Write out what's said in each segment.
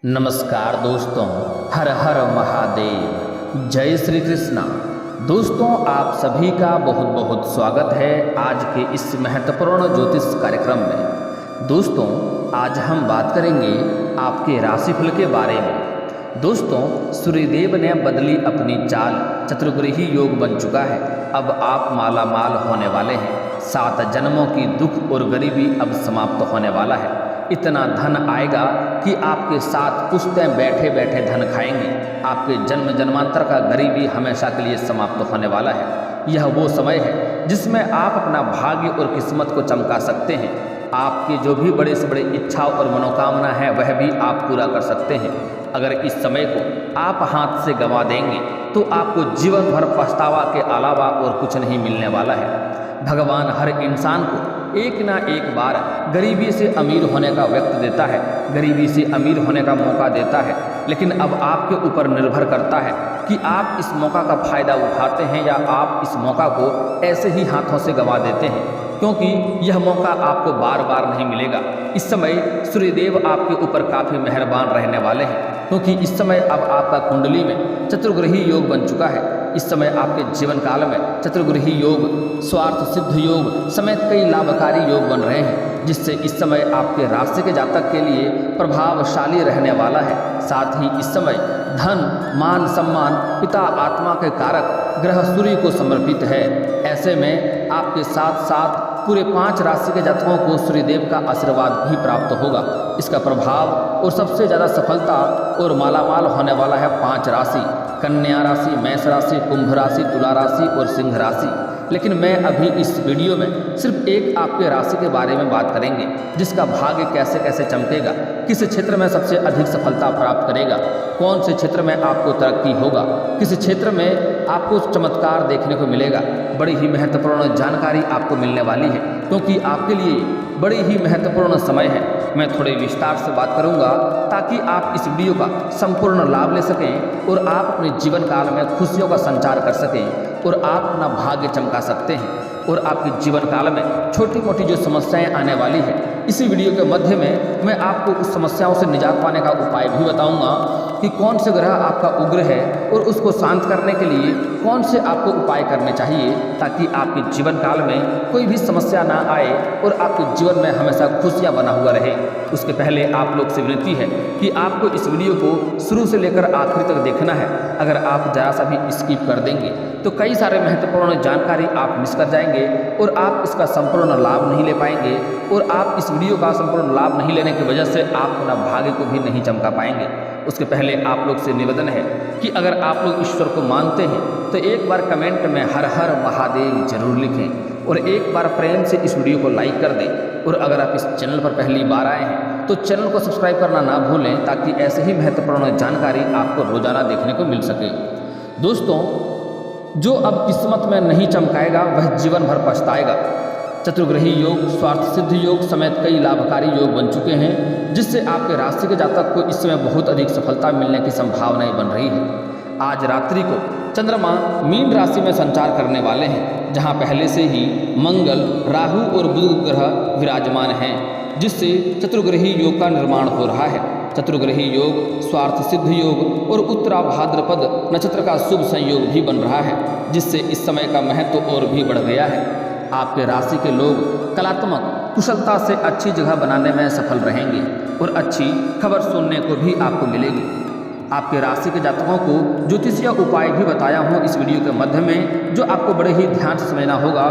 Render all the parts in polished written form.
नमस्कार दोस्तों, हर हर महादेव, जय श्री कृष्णा। दोस्तों, आप सभी का बहुत बहुत स्वागत है आज के इस महत्वपूर्ण ज्योतिष कार्यक्रम में। दोस्तों, आज हम बात करेंगे आपके राशिफल के बारे में। दोस्तों, सूर्यदेव ने बदली अपनी चाल, चतुर्ग्रही योग बन चुका है। अब आप माला माल होने वाले हैं। 7 जन्मों की दुख और गरीबी अब समाप्त होने वाला है। इतना धन आएगा कि आपके साथ पुश्तें बैठे बैठे धन खाएंगे। आपके जन्म जन्मांतर का गरीबी हमेशा के लिए समाप्त होने वाला है। यह वो समय है जिसमें आप अपना भाग्य और किस्मत को चमका सकते हैं। आपकी जो भी बड़े से बड़े इच्छा और मनोकामना है वह भी आप पूरा कर सकते हैं। अगर इस समय को आप हाथ से गंवा देंगे तो आपको जीवन भर पछतावा के अलावा और कुछ नहीं मिलने वाला है। भगवान हर इंसान को एक ना एक बार गरीबी से अमीर होने का वक्त देता है, गरीबी से अमीर होने का मौका देता है। लेकिन अब आपके ऊपर निर्भर करता है कि आप इस मौका का फ़ायदा उठाते हैं या आप इस मौका को ऐसे ही हाथों से गंवा देते हैं, क्योंकि यह मौका आपको बार बार नहीं मिलेगा। इस समय सूर्यदेव आपके ऊपर काफ़ी मेहरबान रहने वाले हैं, क्योंकि इस समय अब आपका कुंडली में चतुर्ग्रही योग बन चुका है। इस समय आपके जीवन काल में चतुर्ग्रही योग, स्वार्थ सिद्ध योग समेत कई लाभकारी योग बन रहे हैं, जिससे इस समय आपके राशि के जातक के लिए प्रभावशाली रहने वाला है। साथ ही इस समय धन, मान, सम्मान, पिता आत्मा के कारक ग्रह सूर्य को समर्पित है। ऐसे में आपके साथ साथ पूरे 5 राशि के जातकों को सूर्यदेव का आशीर्वाद भी प्राप्त होगा। इसका प्रभाव और सबसे ज़्यादा सफलता और मालामाल होने वाला है 5 राशि: कन्या राशि, मेष राशि, कुंभ राशि, तुला राशि और सिंह राशि। लेकिन मैं अभी इस वीडियो में सिर्फ एक आपके राशि के बारे में बात करेंगे, जिसका भाग्य कैसे कैसे चमकेगा, किस क्षेत्र में सबसे अधिक सफलता प्राप्त करेगा, कौन से क्षेत्र में आपको तरक्की होगा, किस क्षेत्र में आपको चमत्कार देखने को मिलेगा। बड़ी ही महत्वपूर्ण जानकारी आपको मिलने वाली है, क्योंकि आपके लिए बड़ी ही महत्वपूर्ण समय है। मैं थोड़े विस्तार से बात करूंगा ताकि आप इस वीडियो का संपूर्ण लाभ ले सकें और आप अपने जीवन काल में खुशियों का संचार कर सकें और आप अपना भाग्य चमका सकते हैं। और आपके जीवन काल में छोटी मोटी जो समस्याएं आने वाली है, इसी वीडियो के मध्य में मैं आपको उस समस्याओं से निजात पाने का उपाय भी बताऊंगा कि कौन से ग्रह आपका उग्र है और उसको शांत करने के लिए कौन से आपको उपाय करने चाहिए, ताकि आपके जीवन काल में कोई भी समस्या ना आए और आपके जीवन में हमेशा खुशियां बना हुआ रहे। उसके पहले आप लोग से विनती है कि आपको इस वीडियो को शुरू से लेकर आखिर तक देखना है। अगर आप जरा सा भी स्किप कर देंगे तो कई सारे महत्वपूर्ण जानकारी आप मिस कर जाएंगे और आप इसका संपूर्ण लाभ नहीं ले पाएंगे, और आप इस वीडियो का संपूर्ण लाभ नहीं लेने की वजह से आप अपना भाग्य को भी नहीं चमका पाएंगे। उसके पहले आप लोग से निवेदन है कि अगर आप लोग ईश्वर को मानते हैं तो एक बार कमेंट में हर हर महादेव जरूर लिखें और एक बार प्रेम से इस वीडियो को लाइक कर दें। और अगर आप इस चैनल पर पहली बार आए हैं तो चैनल को सब्सक्राइब करना ना भूलें, ताकि ऐसे ही महत्वपूर्ण जानकारी आपको रोजाना देखने को मिल सके। दोस्तों, जो अब किस्मत में नहीं चमकाएगा वह जीवन भर पछताएगा। चतुर्ग्रही योग, स्वार्थ सिद्ध योग समेत कई लाभकारी योग बन चुके हैं, जिससे आपके राशि के जातक को इस समय बहुत अधिक सफलता मिलने की संभावनाएं बन रही है। आज रात्रि को चंद्रमा मीन राशि में संचार करने वाले हैं, जहां पहले से ही मंगल, राहु और बुध ग्रह विराजमान हैं, जिससे चतुर्ग्रही योग का निर्माण हो रहा है। चतुर्ग्रही योग, स्वार्थ सिद्ध योग और उत्तरा भाद्रपद नक्षत्र का शुभ संयोग भी बन रहा है, जिससे इस समय का महत्व और भी बढ़ गया है। आपके राशि के लोग कलात्मक कुशलता से अच्छी जगह बनाने में सफल रहेंगे और अच्छी खबर सुनने को भी आपको मिलेगी। आपके राशि के जातकों को ज्योतिषीय उपाय भी बताया हूँ इस वीडियो के मध्य में, जो आपको बड़े ही ध्यान से समझना होगा,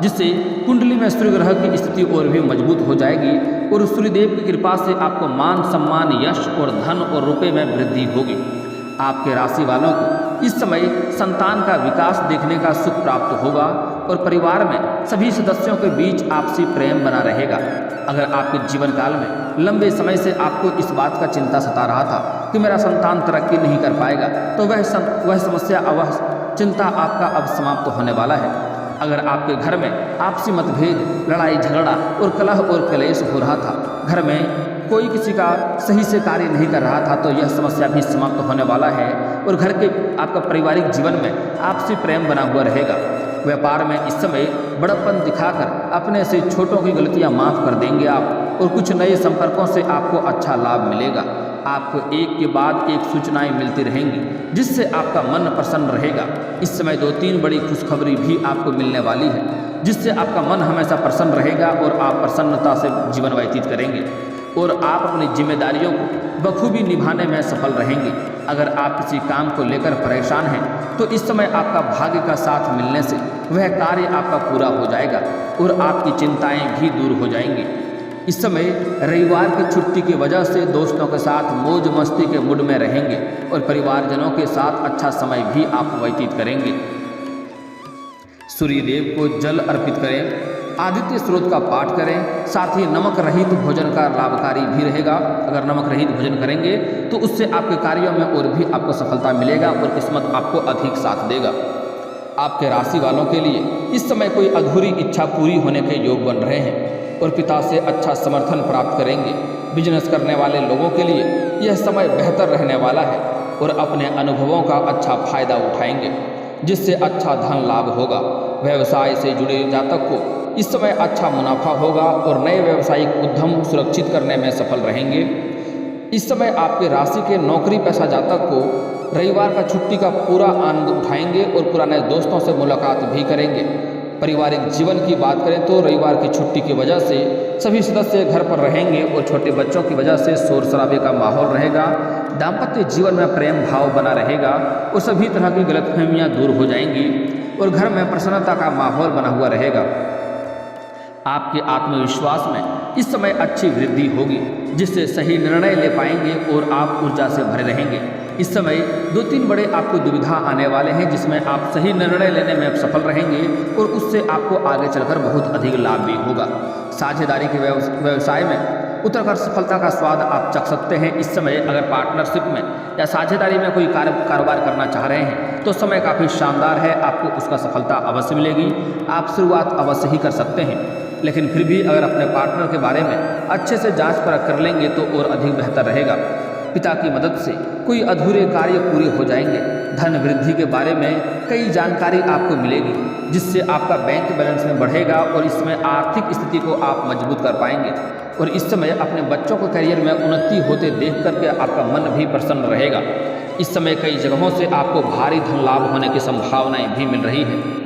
जिससे कुंडली में सूर्य ग्रह की स्थिति और भी मजबूत हो जाएगी और सूर्यदेव की कृपा से आपको मान, सम्मान, यश और धन और रुपये में वृद्धि होगी। आपके राशि वालों को इस समय संतान का विकास देखने का सुख प्राप्त होगा और परिवार में सभी सदस्यों के बीच आपसी प्रेम बना रहेगा। अगर आपके जीवन काल में लंबे समय से आपको इस बात का चिंता सता रहा था कि मेरा संतान तरक्की नहीं कर पाएगा, तो वह समस्या, वह चिंता आपका अब समाप्त होने वाला है। अगर आपके घर में आपसी मतभेद, लड़ाई झगड़ा और कलह और क्लेश हो रहा था, घर में कोई किसी का सही से कार्य नहीं कर रहा था, तो यह समस्या भी समाप्त होने वाला है और घर के आपका पारिवारिक जीवन में आपसी प्रेम बना हुआ रहेगा। व्यापार में इस समय बड़प्पन दिखाकर अपने से छोटों की गलतियां माफ़ कर देंगे आप, और कुछ नए संपर्कों से आपको अच्छा लाभ मिलेगा। आपको एक के बाद एक सूचनाएं मिलती रहेंगी, जिससे आपका मन प्रसन्न रहेगा। इस समय 2-3 बड़ी खुशखबरी भी आपको मिलने वाली है, जिससे आपका मन हमेशा प्रसन्न रहेगा और आप प्रसन्नता से जीवन व्यतीत करेंगे और आप अपनी जिम्मेदारियों को बखूबी निभाने में सफल रहेंगे। अगर आप किसी काम को लेकर परेशान हैं तो इस समय आपका भाग्य का साथ मिलने से वह कार्य आपका पूरा हो जाएगा और आपकी चिंताएं भी दूर हो जाएंगी। इस समय रविवार की छुट्टी की वजह से दोस्तों के साथ मौज मस्ती के मूड में रहेंगे और परिवारजनों के साथ अच्छा समय भी आप व्यतीत करेंगे। सूर्य देव को जल अर्पित करें, आदित्य स्रोत का पाठ करें, साथ ही नमक रहित भोजन का लाभकारी भी रहेगा। अगर नमक रहित भोजन करेंगे तो उससे आपके कार्यों में और भी आपको सफलता मिलेगा और किस्मत आपको अधिक साथ देगा। आपके राशि वालों के लिए इस समय कोई अधूरी इच्छा पूरी होने के योग बन रहे हैं और पिता से अच्छा समर्थन प्राप्त करेंगे। बिजनेस करने वाले लोगों के लिए यह समय बेहतर रहने वाला है और अपने अनुभवों का अच्छा फायदा उठाएंगे, जिससे अच्छा धन लाभ होगा। व्यवसाय से जुड़े जातक को इस समय अच्छा मुनाफा होगा और नए व्यावसायिक उद्यम सुरक्षित करने में सफल रहेंगे। इस समय आपके राशि के नौकरी पेशा जातक को रविवार का छुट्टी का पूरा आनंद उठाएंगे और पुराने दोस्तों से मुलाकात भी करेंगे। पारिवारिक जीवन की बात करें तो रविवार की छुट्टी की वजह से सभी सदस्य घर पर रहेंगे और छोटे बच्चों की वजह से शोर शराबे का माहौल रहेगा। दाम्पत्य जीवन में प्रेम भाव बना रहेगा और सभी तरह की गलतफहमियां दूर हो जाएंगी और घर में प्रसन्नता का माहौल बना हुआ रहेगा। आपके आत्मविश्वास में इस समय अच्छी वृद्धि होगी, जिससे सही निर्णय ले पाएंगे और आप ऊर्जा से भरे रहेंगे। इस समय 2-3 बड़े आपको दुविधा आने वाले हैं, जिसमें आप सही निर्णय लेने में सफल रहेंगे और उससे आपको आगे चलकर बहुत अधिक लाभ भी होगा। साझेदारी के व्यवसाय में उतरकर सफलता का स्वाद आप चख सकते हैं। इस समय अगर पार्टनरशिप में या साझेदारी में कोई कारोबार करना चाह रहे हैं तो समय काफ़ी शानदार है, आपको उसका सफलता अवश्य मिलेगी। आप शुरुआत अवश्य ही कर सकते हैं, लेकिन फिर भी अगर अपने पार्टनर के बारे में अच्छे से जांच परख कर लेंगे तो और अधिक बेहतर रहेगा। पिता की मदद से कोई अधूरे कार्य पूरे हो जाएंगे। धन वृद्धि के बारे में कई जानकारी आपको मिलेगी, जिससे आपका बैंक बैलेंस में बढ़ेगा और इसमें आर्थिक स्थिति को आप मजबूत कर पाएंगे। और इस समय अपने बच्चों को करियर में उन्नति होते देख करके आपका मन भी प्रसन्न रहेगा। इस समय कई जगहों से आपको भारी धन लाभ होने की संभावनाएं भी मिल रही है।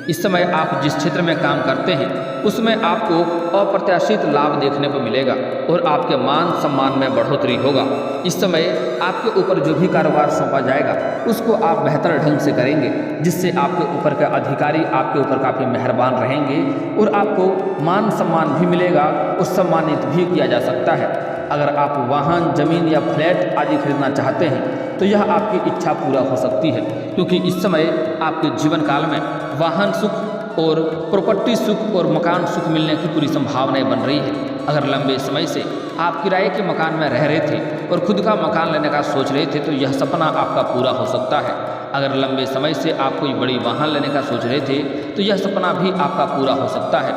इस समय आप जिस क्षेत्र में काम करते हैं उसमें आपको अप्रत्याशित लाभ देखने को मिलेगा और आपके मान सम्मान में बढ़ोतरी होगा। इस समय आपके ऊपर जो भी कारोबार सौंपा जाएगा उसको आप बेहतर ढंग से करेंगे, जिससे आपके ऊपर के अधिकारी आपके ऊपर काफ़ी मेहरबान रहेंगे और आपको मान सम्मान भी मिलेगा और सम्मानित भी किया जा सकता है। अगर आप वाहन, जमीन या फ्लैट आदि खरीदना चाहते हैं तो यह आपकी इच्छा पूरा हो सकती है, क्योंकि इस समय आपके जीवन काल में वाहन सुख और प्रॉपर्टी सुख और मकान सुख मिलने की पूरी संभावनाएं बन रही है। अगर लंबे समय से आप किराए के मकान में रह रहे थे और खुद का मकान लेने का सोच रहे थे तो यह सपना आपका पूरा हो सकता है। अगर लंबे समय से आप कोई बड़ी वाहन लेने का सोच रहे थे तो यह सपना भी आपका पूरा हो सकता है।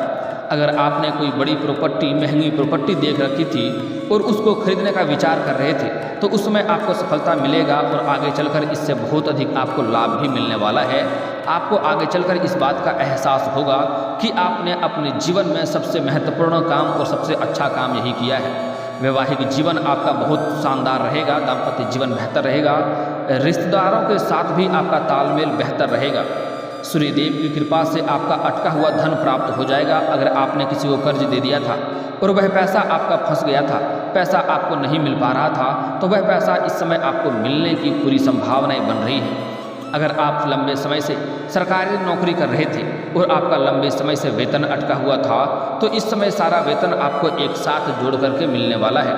अगर आपने कोई बड़ी प्रॉपर्टी, महंगी प्रॉपर्टी देख रखी थी और उसको खरीदने का विचार कर रहे थे तो उसमें आपको सफलता मिलेगा और आगे चलकर इससे बहुत अधिक आपको लाभ भी मिलने वाला है। आपको आगे चलकर इस बात का एहसास होगा कि आपने अपने जीवन में सबसे महत्वपूर्ण काम और सबसे अच्छा काम यही किया है। वैवाहिक जीवन आपका बहुत शानदार रहेगा, दाम्पत्य जीवन बेहतर रहेगा, रिश्तेदारों के साथ भी आपका तालमेल बेहतर रहेगा। सूर्यदेव की कृपा से आपका अटका हुआ धन प्राप्त हो जाएगा। अगर आपने किसी को कर्ज दे दिया था और वह पैसा आपका फंस गया था, पैसा आपको नहीं मिल पा रहा था, तो वह पैसा इस समय आपको मिलने की पूरी संभावनाएं बन रही हैं। अगर आप लंबे समय से सरकारी नौकरी कर रहे थे और आपका लंबे समय से वेतन अटका हुआ था तो इस समय सारा वेतन आपको एक साथ जोड़ करके मिलने वाला है।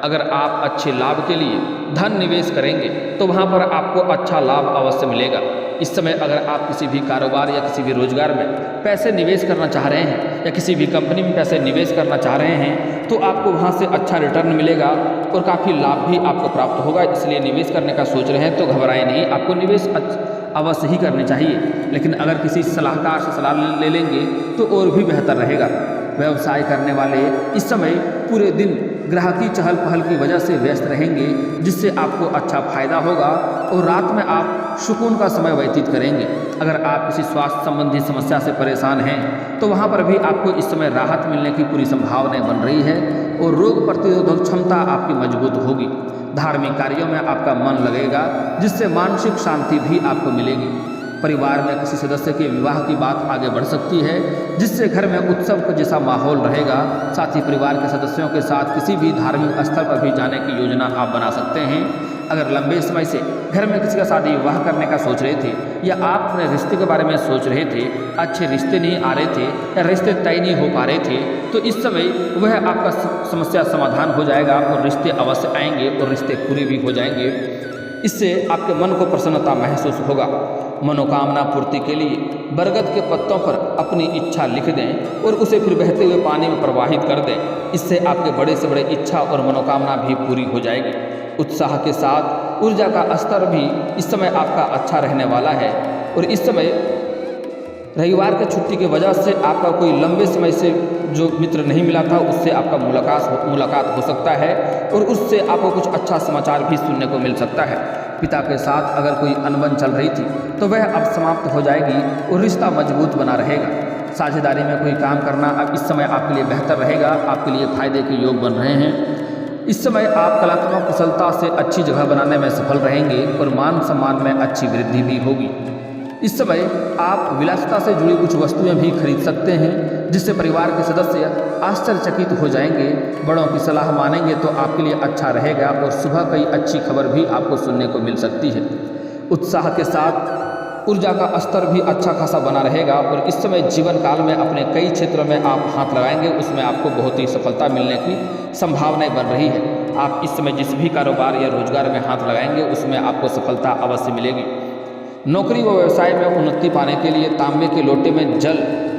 अगर आप अच्छे लाभ के लिए धन निवेश करेंगे तो वहाँ पर आपको अच्छा लाभ अवश्य मिलेगा। इस समय अगर आप किसी भी कारोबार या किसी भी रोजगार में पैसे निवेश करना चाह रहे हैं या किसी भी कंपनी में पैसे निवेश करना चाह रहे हैं तो आपको वहाँ से अच्छा रिटर्न मिलेगा और काफ़ी लाभ भी आपको प्राप्त होगा। इसलिए निवेश करने का सोच रहे हैं तो घबराएं नहीं, आपको निवेश अवश्य ही करनी चाहिए। लेकिन अगर किसी सलाहकार से सलाह ले लेंगे तो और भी बेहतर रहेगा। व्यवसाय करने वाले इस समय पूरे दिन ग्राहकी चहल पहल की वजह से व्यस्त रहेंगे, जिससे आपको अच्छा फायदा होगा और रात में आप सुकून का समय व्यतीत करेंगे। अगर आप किसी स्वास्थ्य संबंधी समस्या से परेशान हैं तो वहाँ पर भी आपको इस समय राहत मिलने की पूरी संभावनाएं बन रही है और रोग प्रतिरोधक क्षमता आपकी मजबूत होगी। धार्मिक कार्यों में आपका मन लगेगा, जिससे मानसिक शांति भी आपको मिलेगी। परिवार में किसी सदस्य के विवाह की बात आगे बढ़ सकती है, जिससे घर में उत्सव का जैसा माहौल रहेगा। साथ ही परिवार के सदस्यों के साथ किसी भी धार्मिक स्थल पर भी जाने की योजना आप बना सकते हैं। अगर लंबे समय से घर में किसी का शादी विवाह करने का सोच रहे थे या आप अपने रिश्ते के बारे में सोच रहे थे, अच्छे रिश्ते नहीं आ रहे थे या रिश्ते तय नहीं हो पा रहे थे, तो इस समय वह आपका समस्या समाधान हो जाएगा और रिश्ते अवश्य आएंगे और रिश्ते पूरे भी हो जाएंगे। इससे आपके मन को प्रसन्नता महसूस होगा। मनोकामना पूर्ति के लिए बरगद के पत्तों पर अपनी इच्छा लिख दें और उसे फिर बहते हुए पानी में प्रवाहित कर दें। इससे आपके बड़े से बड़े इच्छा और मनोकामना भी पूरी हो जाएगी। उत्साह के साथ ऊर्जा का स्तर भी इस समय आपका अच्छा रहने वाला है और इस समय रविवार की छुट्टी की वजह से आपका कोई लंबे समय से जो मित्र नहीं मिला था उससे आपका मुलाकात हो सकता है और उससे आपको कुछ अच्छा समाचार भी सुनने को मिल सकता है। पिता के साथ अगर कोई अनबन चल रही थी तो वह अब समाप्त हो जाएगी और रिश्ता मजबूत बना रहेगा। साझेदारी में कोई काम करना अब इस समय आपके लिए बेहतर रहेगा, आपके लिए फायदे के योग बन रहे हैं। इस समय आप कलात्मक कुशलता से अच्छी जगह बनाने में सफल रहेंगे और मान सम्मान में अच्छी वृद्धि भी होगी। इस समय आप विलासिता से जुड़ी कुछ वस्तुएं भी खरीद सकते हैं, जिससे परिवार के सदस्य आश्चर्यचकित हो जाएंगे। बड़ों की सलाह मानेंगे तो आपके लिए अच्छा रहेगा और सुबह कई अच्छी खबर भी आपको सुनने को मिल सकती है। उत्साह के साथ ऊर्जा का स्तर भी अच्छा खासा बना रहेगा और इस समय जीवन काल में अपने कई क्षेत्रों में आप हाथ लगाएंगे, उसमें आपको बहुत ही सफलता मिलने की संभावनाएं बन रही है। आप इस समय जिस भी कारोबार या रोजगार में हाथ लगाएंगे उसमें आपको सफलता अवश्य मिलेगी। नौकरी व व्यवसाय में उन्नति पाने के लिए तांबे के लोटे में जल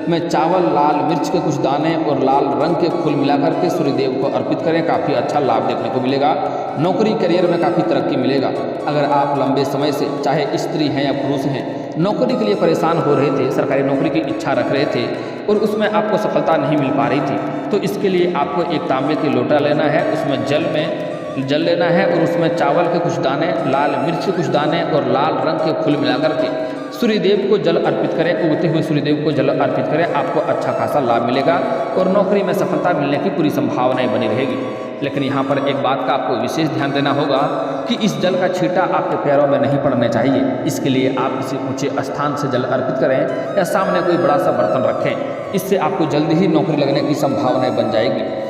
में चावल, लाल मिर्च के कुछ दाने और लाल रंग के फूल मिलाकर के सूर्यदेव को अर्पित करें, काफ़ी अच्छा लाभ देखने को मिलेगा। नौकरी करियर में काफ़ी तरक्की मिलेगा। अगर आप लंबे समय से चाहे स्त्री हैं या पुरुष हैं नौकरी के लिए परेशान हो रहे थे, सरकारी नौकरी की इच्छा रख रहे थे और उसमें आपको सफलता नहीं मिल पा रही थी, तो इसके लिए आपको एक तांबे के लोटा लेना है, उसमें जल लेना है और उसमें चावल के कुछ दाने, लाल मिर्च के कुछ दाने और लाल रंग के फूल मिलाकर के सूर्यदेव को जल अर्पित करें। उगते हुए सूर्यदेव को जल अर्पित करें, आपको अच्छा खासा लाभ मिलेगा और नौकरी में सफलता मिलने की पूरी संभावनाएं बनी रहेगी। लेकिन यहाँ पर एक बात का आपको विशेष ध्यान देना होगा कि इस जल का छींटा आपके पैरों में नहीं पड़ने चाहिए। इसके लिए आप किसी ऊंचे स्थान से जल अर्पित करें या सामने कोई बड़ा सा बर्तन रखें। इससे आपको जल्दी ही नौकरी लगने की संभावनाएं बन जाएगी।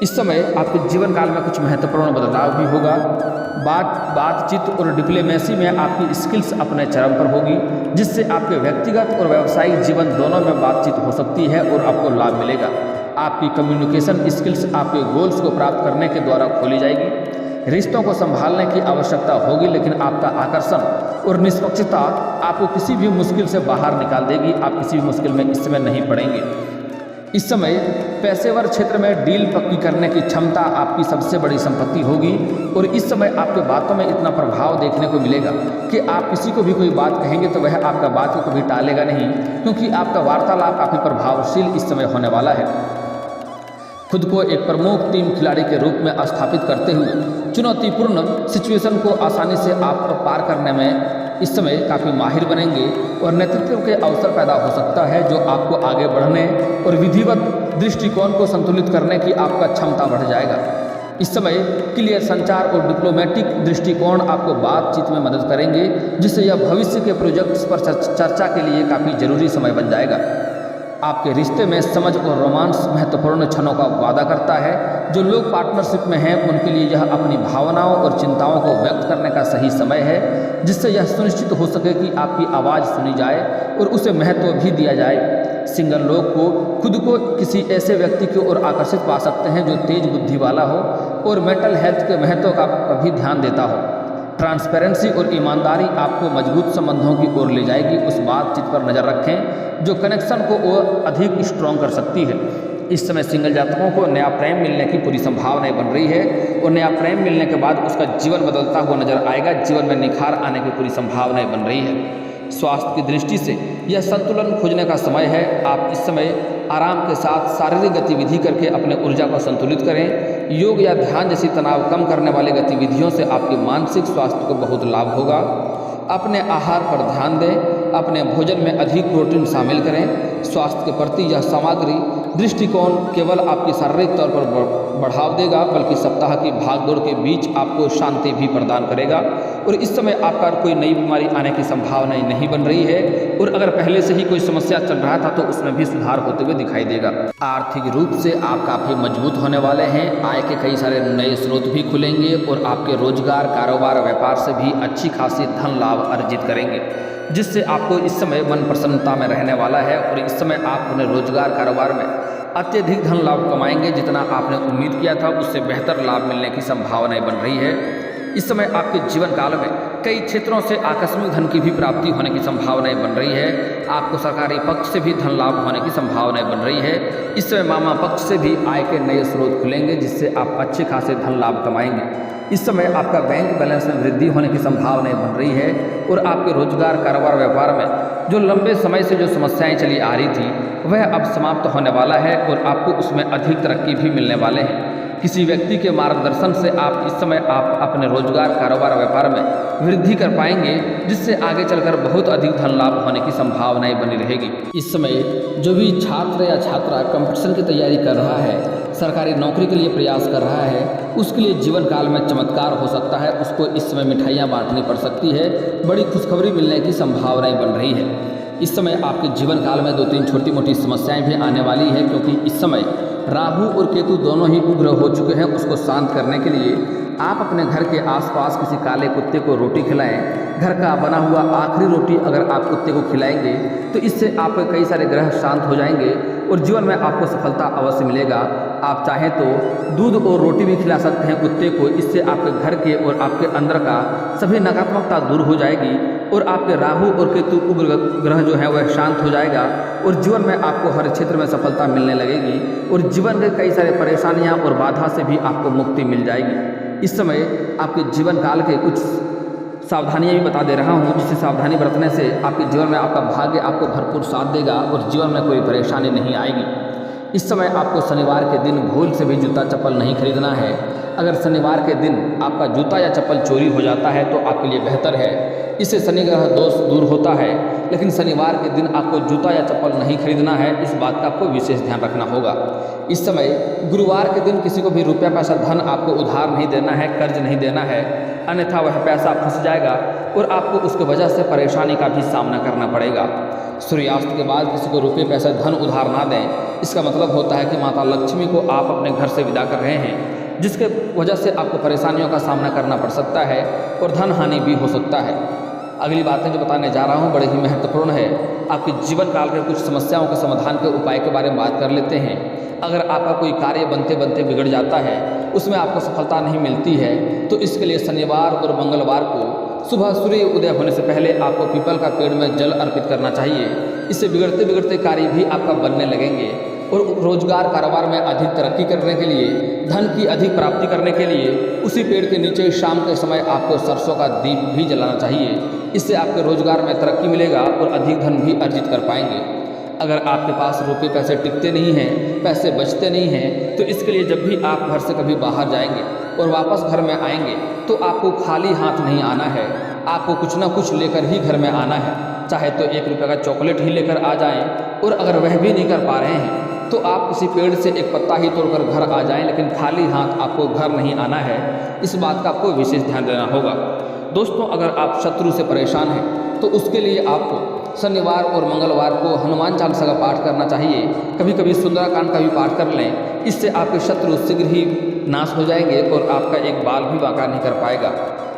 इस समय आपके जीवन काल में कुछ महत्वपूर्ण बदलाव भी होगा। बातचीत और डिप्लोमेसी में आपकी स्किल्स अपने चरम पर होगी, जिससे आपके व्यक्तिगत और व्यावसायिक जीवन दोनों में बातचीत हो सकती है और आपको लाभ मिलेगा। आपकी कम्युनिकेशन स्किल्स आपके गोल्स को प्राप्त करने के द्वारा खोली जाएगी। रिश्तों को संभालने की आवश्यकता होगी, लेकिन आपका आकर्षण और निष्पक्षता आपको किसी भी मुश्किल से बाहर निकाल देगी। आप किसी भी मुश्किल में इस समय नहीं पड़ेंगे। इस समय पेशेवर क्षेत्र में डील पक्की करने की क्षमता आपकी सबसे बड़ी संपत्ति होगी और इस समय आपके बातों में इतना प्रभाव देखने को मिलेगा कि आप किसी को भी कोई बात कहेंगे तो वह आपका बात को कभी टालेगा नहीं, क्योंकि आपका वार्तालाप काफ़ी प्रभावशील इस समय होने वाला है। खुद को एक प्रमुख टीम खिलाड़ी के रूप में स्थापित करते हुए चुनौतीपूर्ण सिचुएशन को आसानी से आप पार करने में इस समय काफ़ी माहिर बनेंगे और नेतृत्व के अवसर पैदा हो सकता है, जो आपको आगे बढ़ने और विधिवत दृष्टिकोण को संतुलित करने की आपका क्षमता बढ़ जाएगा। इस समय क्लियर संचार और डिप्लोमेटिक दृष्टिकोण आपको बातचीत में मदद करेंगे, जिससे यह भविष्य के प्रोजेक्ट्स पर चर्चा के लिए काफ़ी जरूरी समय बन जाएगा। आपके रिश्ते में समझ और रोमांस महत्वपूर्ण क्षणों का वादा करता है। जो लोग पार्टनरशिप में हैं उनके लिए यह अपनी भावनाओं और चिंताओं को व्यक्त करने का सही समय है, जिससे यह सुनिश्चित हो सके कि आपकी आवाज़ सुनी जाए और उसे महत्व भी दिया जाए। सिंगल लोग को खुद को किसी ऐसे व्यक्ति की ओर आकर्षित पा सकते हैं जो तेज बुद्धि वाला हो और मेंटल हेल्थ के महत्व का भी ध्यान देता हो। ट्रांसपेरेंसी और ईमानदारी आपको मजबूत संबंधों की ओर ले जाएगी। उस बातचीत पर नज़र रखें जो कनेक्शन को और अधिक स्ट्रॉन्ग कर सकती है। इस समय सिंगल जातकों को नया प्रेम मिलने की पूरी संभावनाएं बन रही है और नया प्रेम मिलने के बाद उसका जीवन बदलता हुआ नजर आएगा। जीवन में निखार आने की पूरी संभावनाएं बन रही है। स्वास्थ्य की दृष्टि से यह संतुलन खोजने का समय है। आप इस समय आराम के साथ शारीरिक गतिविधि करके अपने ऊर्जा को संतुलित करें। योग या ध्यान जैसी तनाव कम करने वाली गतिविधियों से आपके मानसिक स्वास्थ्य को बहुत लाभ होगा। अपने आहार पर ध्यान दें। अपने भोजन में अधिक प्रोटीन शामिल करें। स्वास्थ्य के प्रति यह सामग्री दृष्टिकोण केवल आपकी शारीरिक तौर पर बढ़ाव देगा, बल्कि सप्ताह की भागदौड़ के बीच आपको शांति भी प्रदान करेगा। और इस समय आपका कोई नई बीमारी आने की संभावना नहीं बन रही है, और अगर पहले से ही कोई समस्या चल रहा था तो उसमें भी सुधार होते हुए दिखाई देगा। आर्थिक रूप से आप काफ़ी मजबूत होने वाले हैं। आय के कई सारे नए स्रोत भी खुलेंगे और आपके रोजगार, कारोबार, व्यापार से भी अच्छी खासी धन लाभ अर्जित करेंगे, जिससे आपको इस समय मन प्रसन्नता में रहने वाला है। और इस समय आप अपने रोजगार, कारोबार में अत्यधिक धन लाभ कमाएंगे। जितना आपने उम्मीद किया था उससे बेहतर लाभ मिलने की संभावनाएं बन रही है। इस समय आपके जीवन काल में कई क्षेत्रों से आकस्मिक धन की भी प्राप्ति होने की संभावनाएं बन रही है। आपको सरकारी पक्ष से भी धन लाभ होने की संभावनाएं बन रही है। इस समय मामा पक्ष से भी आय के नए स्रोत खुलेंगे, जिससे आप अच्छे खासे धन लाभ कमाएंगे। इस समय आपका बैंक बैलेंस में वृद्धि होने की संभावनाएं बन रही है, और आपके रोजगार, कारोबार, व्यापार में जो लंबे समय से जो समस्याएं चली आ रही थी वह अब समाप्त होने वाला है, और आपको उसमें अधिक तरक्की भी मिलने वाले हैं। किसी व्यक्ति के मार्गदर्शन से आप इस समय आप अपने रोजगार, कारोबार, व्यापार में वृद्धि कर पाएंगे, जिससे आगे चलकर बहुत अधिक धन लाभ होने की संभावनाएं बनी रहेगी। इस समय जो भी छात्र या छात्रा कंपटीशन की तैयारी कर रहा है, सरकारी नौकरी के लिए प्रयास कर रहा है, उसके लिए जीवन काल में चमत्कार हो सकता है। उसको इस समय मिठाइयाँ बांटनी पड़ सकती है। बड़ी खुशखबरी मिलने की संभावनाएं बन रही है। इस समय आपके जीवन काल में 2-3 छोटी मोटी समस्याएं भी आने वाली है, क्योंकि इस समय राहु और केतु दोनों ही उग्र हो चुके हैं। उसको शांत करने के लिए आप अपने घर के आसपास किसी काले कुत्ते को रोटी खिलाएं। घर का बना हुआ आखिरी रोटी अगर आप कुत्ते को खिलाएंगे तो इससे आपके कई सारे ग्रह शांत हो जाएंगे और जीवन में आपको सफलता अवश्य मिलेगा। आप चाहें तो दूध और रोटी भी खिला सकते हैं कुत्ते को। इससे आपके घर के और आपके अंदर का सभी नकारात्मकता दूर हो जाएगी और आपके राहु और केतु उग्र ग्रह जो है वह शांत हो जाएगा और जीवन में आपको हर क्षेत्र में सफलता मिलने लगेगी और जीवन के कई सारे परेशानियां और बाधा से भी आपको मुक्ति मिल जाएगी। इस समय आपके जीवन काल के कुछ सावधानियां भी बता दे रहा हूं, जिससे सावधानी बरतने से आपके जीवन में आपका भाग्य आपको भरपूर साथ देगा और जीवन में कोई परेशानी नहीं आएगी। इस समय आपको शनिवार के दिन भूल से भी जूता चप्पल नहीं खरीदना है। अगर शनिवार के दिन आपका जूता या चप्पल चोरी हो जाता है तो आपके लिए बेहतर है, इससे शनि ग्रह दोष दूर होता है। लेकिन शनिवार के दिन आपको जूता या चप्पल नहीं खरीदना है, इस बात का आपको विशेष ध्यान रखना होगा। इस समय गुरुवार के दिन किसी को भी रुपया पैसा धन आपको उधार नहीं देना है, कर्ज नहीं देना है, अन्यथा वह पैसा फंस जाएगा और आपको उसकी वजह से परेशानी का भी सामना करना पड़ेगा। सूर्यास्त के बाद किसी को रुपये पैसा धन उधार ना दें, इसका मतलब होता है कि माता लक्ष्मी को आप अपने घर से विदा कर रहे हैं, जिसके वजह से आपको परेशानियों का सामना करना पड़ सकता है और धन हानि भी हो सकता है। अगली बातें जो बताने जा रहा हूँ बड़े ही महत्वपूर्ण है। आपके जीवन काल के कुछ समस्याओं के समाधान के उपाय के बारे में बात कर लेते हैं। अगर आपका कोई कार्य बनते बनते बिगड़ जाता है, उसमें आपको सफलता नहीं मिलती है, तो इसके लिए शनिवार और मंगलवार को सुबह सूर्य उदय होने से पहले आपको पीपल का पेड़ में जल अर्पित करना चाहिए। इससे बिगड़ते बिगड़ते कार्य भी आपका बनने लगेंगे और रोजगार कारोबार में अधिक तरक्की करने के लिए, धन की अधिक प्राप्ति करने के लिए उसी पेड़ के नीचे शाम के समय आपको सरसों का दीप भी जलाना चाहिए। इससे आपके रोजगार में तरक्की मिलेगा और अधिक धन भी अर्जित कर पाएंगे। अगर आपके पास रुपये पैसे टिकते नहीं हैं, पैसे बचते नहीं हैं, तो इसके लिए जब भी आप घर से कभी बाहर जाएंगे और वापस घर में आएंगे तो आपको खाली हाथ नहीं आना है, आपको कुछ ना कुछ लेकर ही घर में आना है। चाहे तो 1 रुपये का चॉकलेट ही लेकर आ जाएं, और अगर वह भी नहीं कर पा रहे हैं तो आप किसी पेड़ से एक पत्ता ही तोड़कर घर आ जाएं, लेकिन खाली हाथ आपको घर नहीं आना है। इस बात का आपको विशेष ध्यान देना होगा। दोस्तों, अगर आप शत्रु से परेशान हैं तो उसके लिए आपको शनिवार और मंगलवार को हनुमान चालीसा का पाठ करना चाहिए। कभी कभी सुंदराकांड का भी पाठ कर लें, इससे आपके शत्रु शीघ्र ही नाश हो जाएंगे और आपका एक बाल भी बांका नहीं कर पाएगा।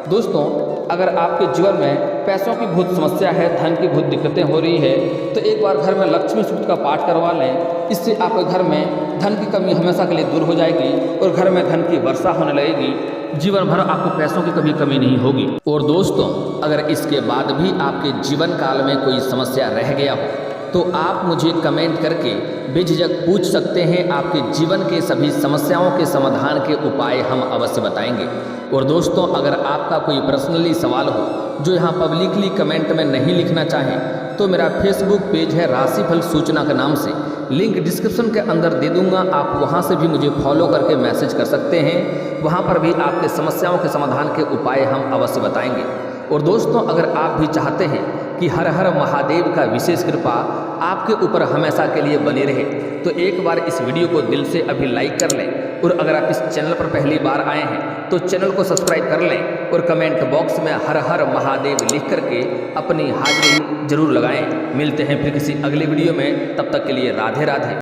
दोस्तों, अगर आपके जीवन में पैसों की बहुत समस्या है, धन की बहुत दिक्कतें हो रही है, तो एक बार घर में लक्ष्मी सूक्त का पाठ करवा लें। इससे आपके घर में धन की कमी हमेशा के लिए दूर हो जाएगी और घर में धन की वर्षा होने लगेगी। जीवन भर आपको पैसों की कभी कमी नहीं होगी। और दोस्तों, अगर इसके बाद भी आपके जीवन काल में कोई समस्या रह गया हो तो आप मुझे कमेंट करके बेझिझक पूछ सकते हैं। आपके जीवन के सभी समस्याओं के समाधान के उपाय हम अवश्य बताएंगे। और दोस्तों, अगर आपका कोई पर्सनली सवाल हो जो यहाँ पब्लिकली कमेंट में नहीं लिखना चाहें तो मेरा फेसबुक पेज है राशिफल सूचना के नाम से, लिंक डिस्क्रिप्शन के अंदर दे दूंगा। आप वहाँ से भी मुझे फॉलो करके मैसेज कर सकते हैं। वहाँ पर भी आपके समस्याओं के समाधान के उपाय हम अवश्य बताएंगे। और दोस्तों, अगर आप भी चाहते हैं कि हर हर महादेव का विशेष कृपा आपके ऊपर हमेशा के लिए बनी रहे। तो एक बार इस वीडियो को दिल से अभी लाइक कर लें और अगर आप इस चैनल पर पहली बार आए हैं तो चैनल को सब्सक्राइब कर लें और कमेंट बॉक्स में हर हर महादेव लिख करके अपनी हाजिरी जरूर लगाएं। मिलते हैं फिर किसी अगले वीडियो में, तब तक के लिए राधे राधे।